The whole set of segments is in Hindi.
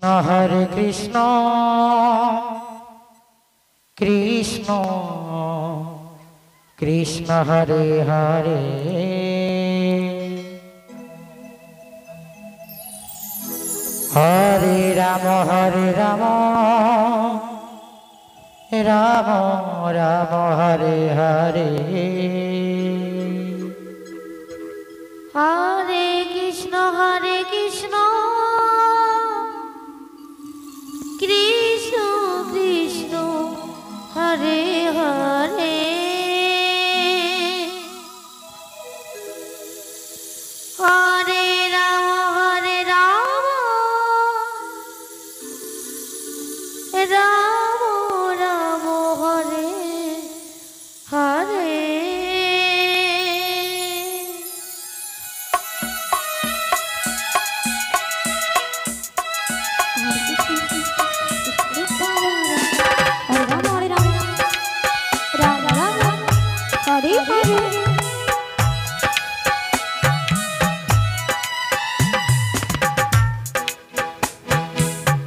हरे कृष्ण कृष्ण कृष्ण हरे हरे हरे राम राम राम हरे हरे हरे कृष्ण कृष्ण कृष्ण हरे हरे हरे राम राम राम हरे हरे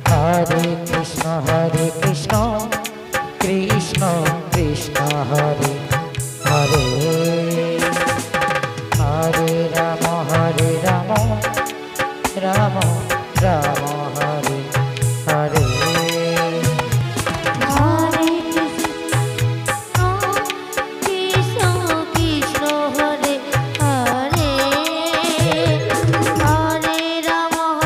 हरे कृष्ण कृष्ण कृष्ण हरे हरे हरे राम राम राम हरे हरे हरे कृष्ण कृष्ण कृष्ण हरे हरे हरे राम राम राम हरे हरे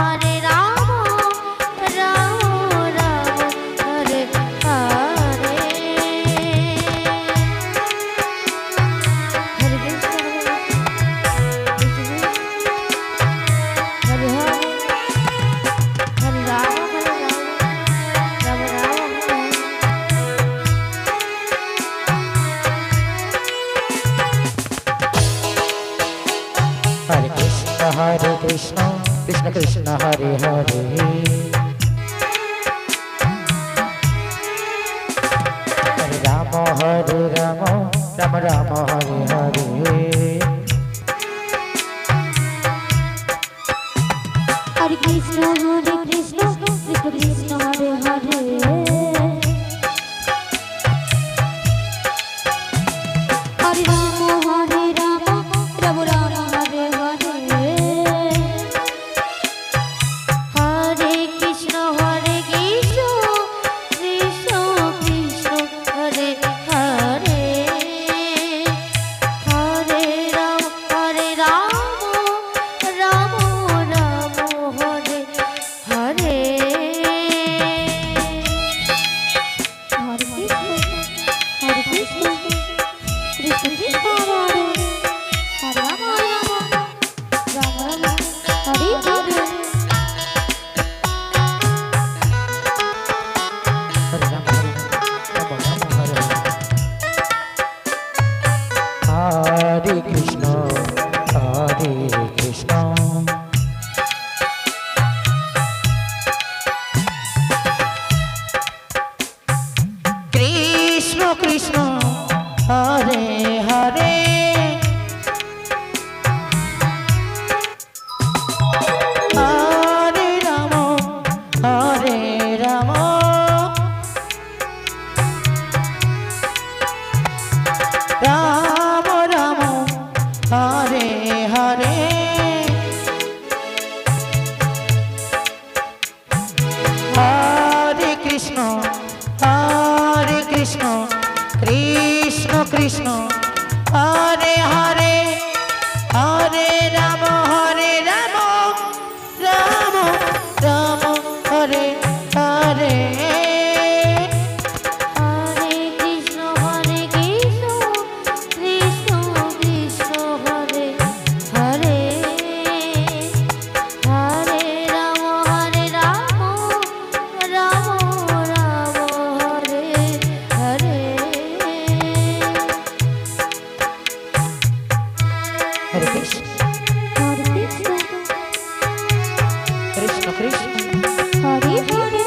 हरे कृष्ण कृष्ण कृष्ण हरे हरे हरे राम राम राम हरे हरे हरे कृष्ण कृष्ण कृष्ण हरे हरे हरे राम राम राम हरे हरे हरे कृष्ण कृष्ण कृष्ण हरे हरे राम राम हरे हरे हरे राम हरे हरे कृष्ण कृष्ण कृष्ण हरे हरे हरे राम राम राम हरे हरे हरे कृष्ण कृष्ण कृष्ण हरे हरे हरे राम राम राम हरे हरे हरे कृष्ण कृष्ण कृष्ण हरे हरे हरे राम राम राम हरे हरे हरे कृष्ण कृष्ण कृष्ण हरे हरे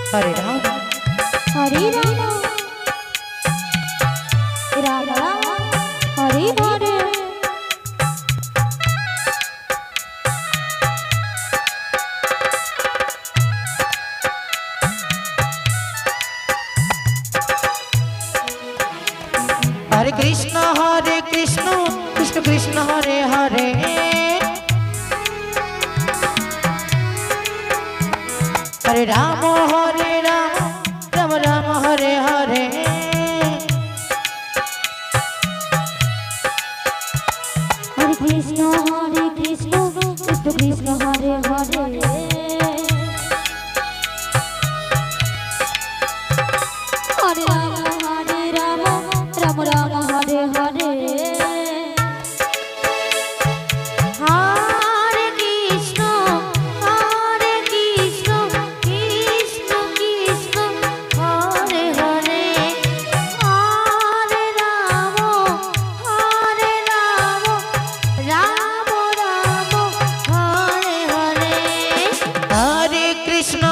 हरे राम राम राम हरे हरे हरे राम राम राम हरे हरे। हरे कृष्ण कृष्ण कृष्ण हरे हरे। हरे राम राम राम हरे हरे। हरे कृष्ण कृष्ण कृष्ण हरे हरे। हरे राम राम राम हरे हरे। हरे कृष्ण